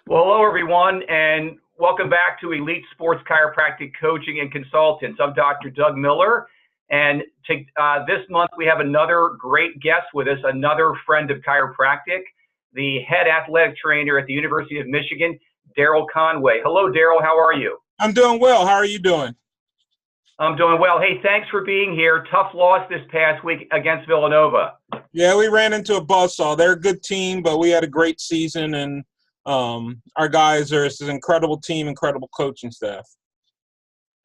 Well, hello, everyone, and welcome back to Elite Sports Chiropractic Coaching and Consultants. I'm Dr. Doug Miller, and this month we have another great guest with us, another friend of chiropractic, the head athletic trainer at the University of Michigan, Darry Conway. Hello, Darry. How are you? I'm doing well. How are you doing? I'm doing well. Hey, thanks for being here. Tough loss this past week against Villanova. Yeah, we ran into a buzzsaw. They're a good team, but we had a great season, and our guys are an incredible team, incredible coaching staff.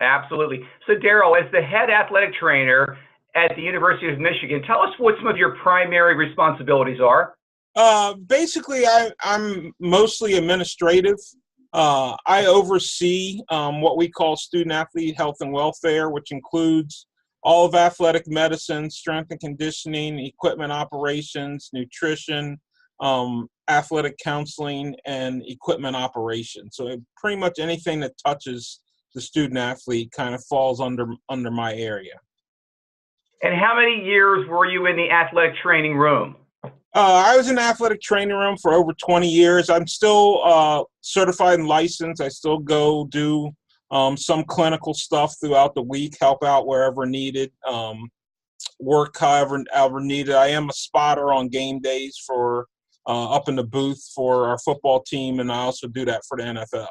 Absolutely. So, Darry, as the head athletic trainer at the University of Michigan, tell us what some of your primary responsibilities are. Basically, I'm mostly administrative. I oversee what we call student-athlete health and welfare, which includes all of athletic medicine, strength and conditioning, equipment operations, nutrition, athletic counseling, and equipment operations. So pretty much anything that touches the student-athlete kind of falls under my area. And how many years were you in the athletic training room? I was in the athletic training room for over 20 years. I'm still certified and licensed. I still go do some clinical stuff throughout the week, help out wherever needed, work however needed. I am a spotter on game days for up in the booth for our football team, and I also do that for the NFL.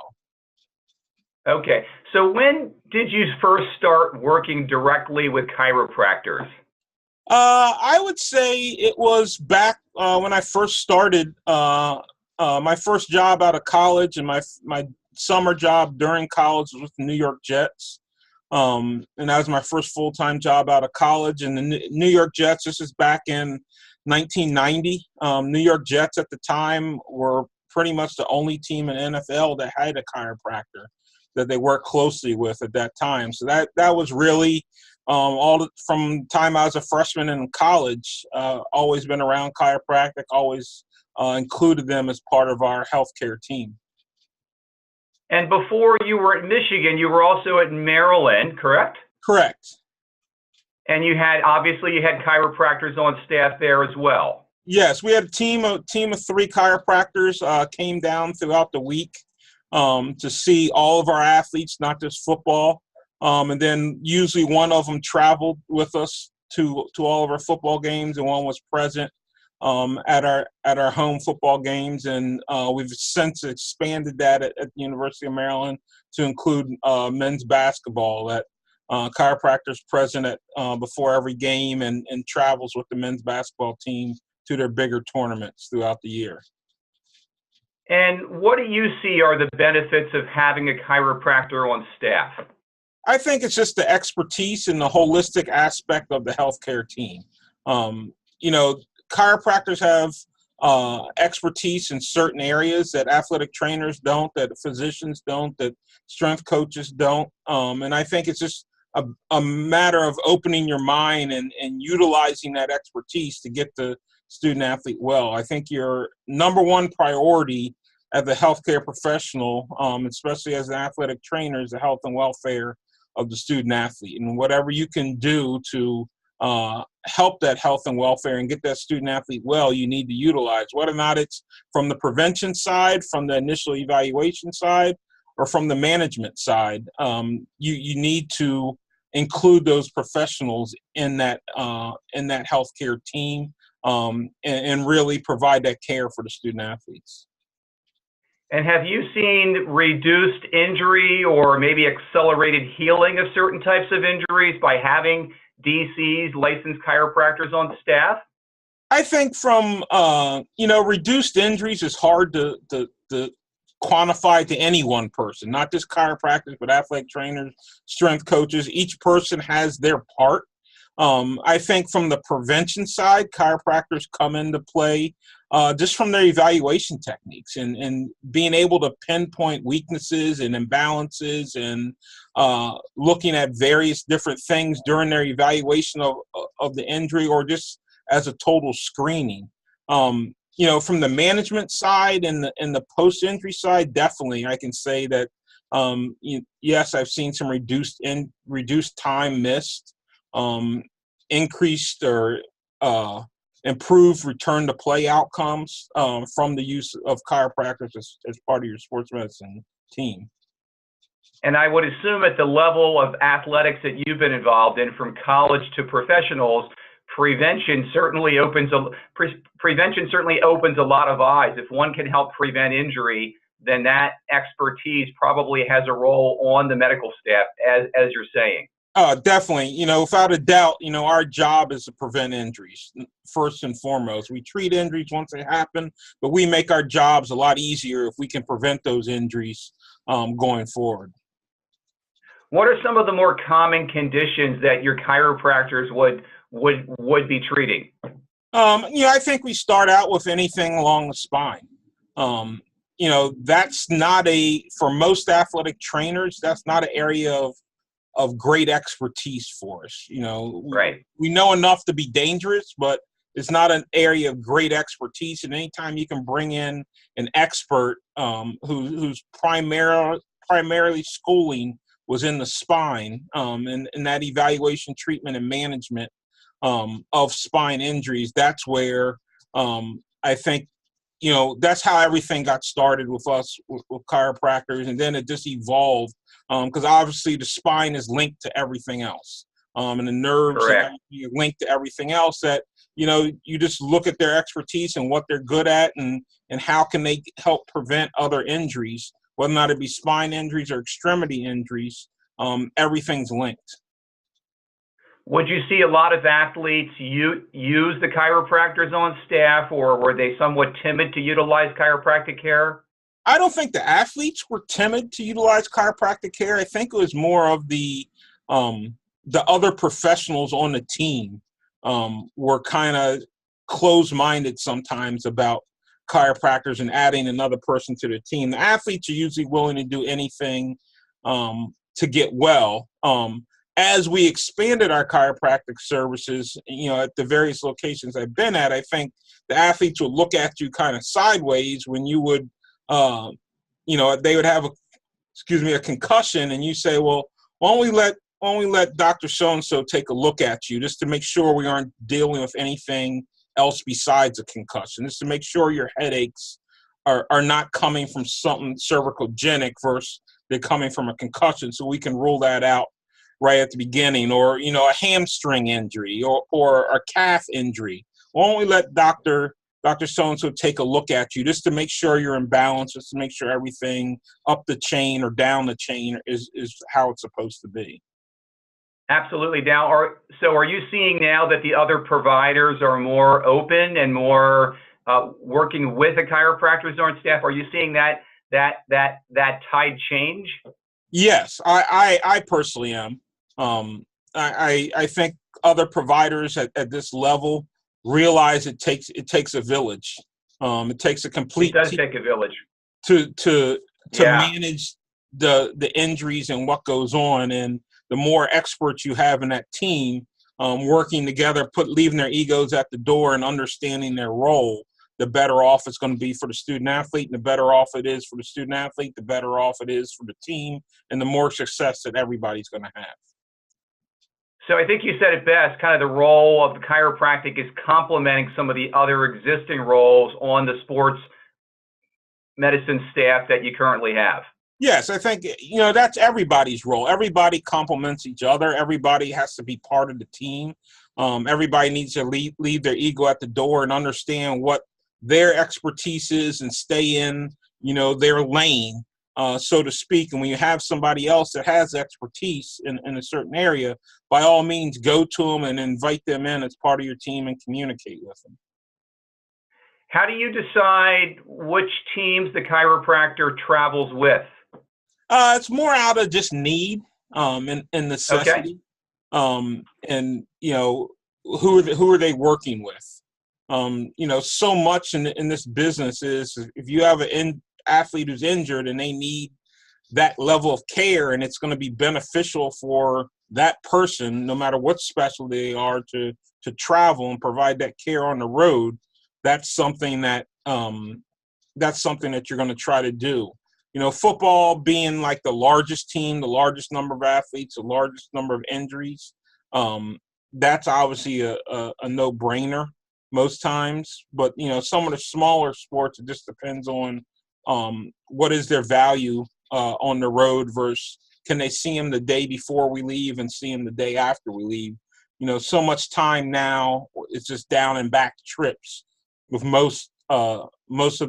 Okay. So when did you first start working directly with chiropractors? I would say it was back when I first started. My first job out of college and my summer job during college was with the New York Jets. And that was my first full-time job out of college. And the New York Jets, this is back in 1990. New York Jets at the time were pretty much the only team in NFL that had a chiropractor that they worked closely with at that time. So that was really from time I was a freshman in college, always been around chiropractic, always included them as part of our healthcare team. And before you were at Michigan, you were also at Maryland, correct? Correct. And obviously you had chiropractors on staff there as well. Yes, we had a team of 3 chiropractors came down throughout the week to see all of our athletes, not just football. And then usually one of them traveled with us to all of our football games, and one was present at our home football games. And we've since expanded that at the University of Maryland to include men's basketball. That chiropractors present at before every game and travels with the men's basketball team to their bigger tournaments throughout the year. And what do you see are the benefits of having a chiropractor on staff? I think it's just the expertise and the holistic aspect of the healthcare team. Chiropractors have expertise in certain areas that athletic trainers don't, that physicians don't, that strength coaches don't. And I think it's just a matter of opening your mind and utilizing that expertise to get the student athlete well. I think your number one priority as a healthcare professional, especially as an athletic trainer, is the health and welfare of the student athlete, and whatever you can do to help that health and welfare and get that student athlete well, you need to utilize, whether or not it's from the prevention side, from the initial evaluation side, or from the management side. You need to include those professionals in that healthcare team and really provide that care for the student athletes. And have you seen reduced injury or maybe accelerated healing of certain types of injuries by having DCs, licensed chiropractors on staff? I think from, reduced injuries is hard to quantify to any one person, not just chiropractors, but athletic trainers, strength coaches. Each person has their part. I think from the prevention side, chiropractors come into play just from their evaluation techniques and being able to pinpoint weaknesses and imbalances and looking at various different things during their evaluation of the injury or just as a total screening. From the management side and the post-injury side, definitely I can say that, yes, I've seen some reduced time missed, increased or improved return to play outcomes from the use of chiropractors as part of your sports medicine team. And I would assume at the level of athletics that you've been involved in, from college to professionals, prevention certainly opens a lot of eyes. If one can help prevent injury, then that expertise probably has a role on the medical staff, as you're saying. Definitely. Without a doubt, our job is to prevent injuries first and foremost. We treat injuries once they happen, but we make our jobs a lot easier if we can prevent those injuries going forward. What are some of the more common conditions that your chiropractors would be treating? I think we start out with anything along the spine. That's not for most athletic trainers, that's not an area of great expertise for us. Right. We know enough to be dangerous, but it's not an area of great expertise. And anytime you can bring in an expert who's primarily schooling was in the spine and that evaluation, treatment, and management of spine injuries, that's where I think, that's how everything got started with us, with chiropractors, and then it just evolved because obviously the spine is linked to everything else, and the nerves and everything are linked to everything else. That you just look at their expertise and what they're good at, and how can they help prevent other injuries, whether or not it be spine injuries or extremity injuries. Everything's linked. Would you see a lot of athletes use the chiropractors on staff, or were they somewhat timid to utilize chiropractic care? I don't think the athletes were timid to utilize chiropractic care. I think it was more of the other professionals on the team were kind of closed-minded sometimes about chiropractors and adding another person to the team. The athletes are usually willing to do anything to get well. As we expanded our chiropractic services, at the various locations I've been at, I think the athletes would look at you kind of sideways when you would, they would have a concussion, and you say, well, why don't we let Dr. So-and-so take a look at you just to make sure we aren't dealing with anything else besides a concussion, just to make sure your headaches are not coming from something cervicogenic versus they're coming from a concussion, so we can rule that out right at the beginning, or a hamstring injury or a calf injury. Why don't we let Dr. So-and-so take a look at you just to make sure you're in balance, just to make sure everything up the chain or down the chain is how it's supposed to be. Absolutely. Now, are you seeing now that the other providers are more open and more working with the chiropractors on staff? Are you seeing that tide change? Yes, I personally am. I think other providers at this level realize it takes a village. It takes a complete. It does take a village to manage the injuries and what goes on, and the more experts you have in that team working together, leaving their egos at the door and understanding their role, the better off it's going to be for the student athlete, and the better off it is for the student athlete, the better off it is for the team, and the more success that everybody's going to have. So I think you said it best, kind of the role of the chiropractic is complementing some of the other existing roles on the sports medicine staff that you currently have. Yes, I think, that's everybody's role. Everybody complements each other. Everybody has to be part of the team. Everybody needs to leave their ego at the door and understand what their expertise is and stay in, their lane, so to speak. And when you have somebody else that has expertise in a certain area, by all means, go to them and invite them in as part of your team and communicate with them. How do you decide which teams the chiropractor travels with? It's more out of just need and necessity. Okay. And, who are they working with? So much in this business is if you have an athlete who's injured and they need that level of care, and it's going to be beneficial for that person, no matter what specialty they are, to travel and provide that care on the road. That's something that you're going to try to do. Football being like the largest team, the largest number of athletes, the largest number of injuries, that's obviously a no-brainer. most times. But, some of the smaller sports, it just depends on what is their value on the road versus can they see them the day before we leave and see them the day after we leave. So much time now, it's just down and back trips with most of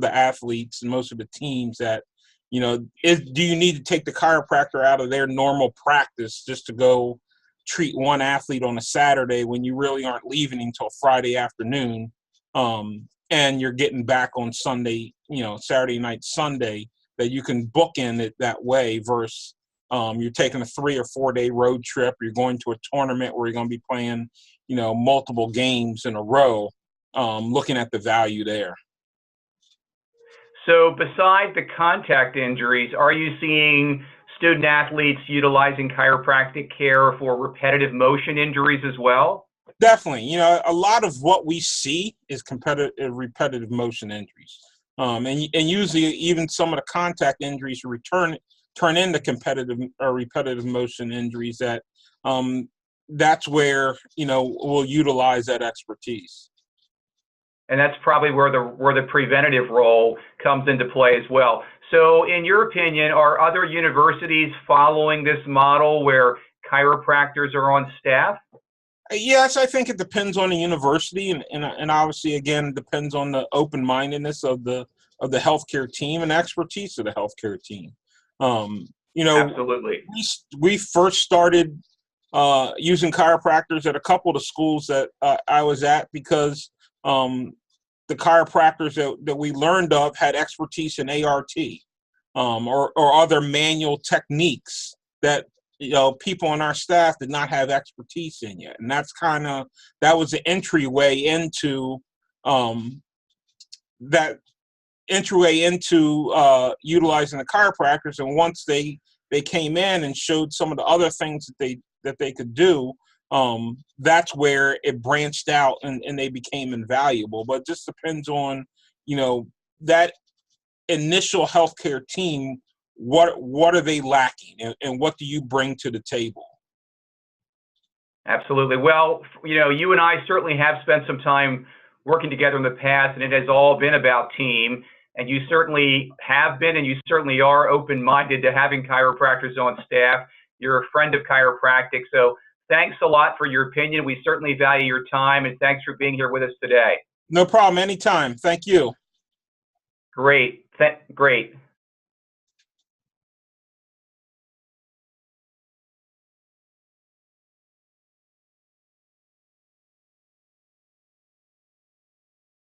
the athletes and most of the teams that, do you need to take the chiropractor out of their normal practice just to go treat one athlete on a Saturday when you really aren't leaving until Friday afternoon, and you're getting back on Sunday, Saturday night, Sunday, that you can bookend it that way versus you're taking a 3 or 4 day road trip. You're going to a tournament where you're going to be playing, multiple games in a row, looking at the value there. So besides the contact injuries, are you seeing student athletes utilizing chiropractic care for repetitive motion injuries as well? Definitely. A lot of what we see is repetitive motion injuries. And usually even some of the contact injuries turn into competitive or repetitive motion injuries that's where, we'll utilize that expertise. And that's probably where the preventative role comes into play as well. So in your opinion, are other universities following this model where chiropractors are on staff? Yes, I think it depends on the university, and obviously, again, it depends on the open-mindedness of the healthcare team and expertise of the healthcare team. Absolutely. We first started using chiropractors at a couple of the schools that I was at because the chiropractors that we learned of had expertise in ART or other manual techniques that people on our staff did not have expertise in yet, and that was the entryway into utilizing the chiropractors. And once they came in and showed some of the other things that they could do, that's where it branched out and they became invaluable. But it just depends on that initial healthcare team. What are they lacking, and what do you bring to the table? Absolutely. Well, you and I certainly have spent some time working together in the past, and it has all been about team. And you certainly have been, and you certainly are open-minded to having chiropractors on staff. You're a friend of chiropractic, so thanks a lot for your opinion. We certainly value your time, and thanks for being here with us today. No problem. Anytime. Thank you. Great. Great.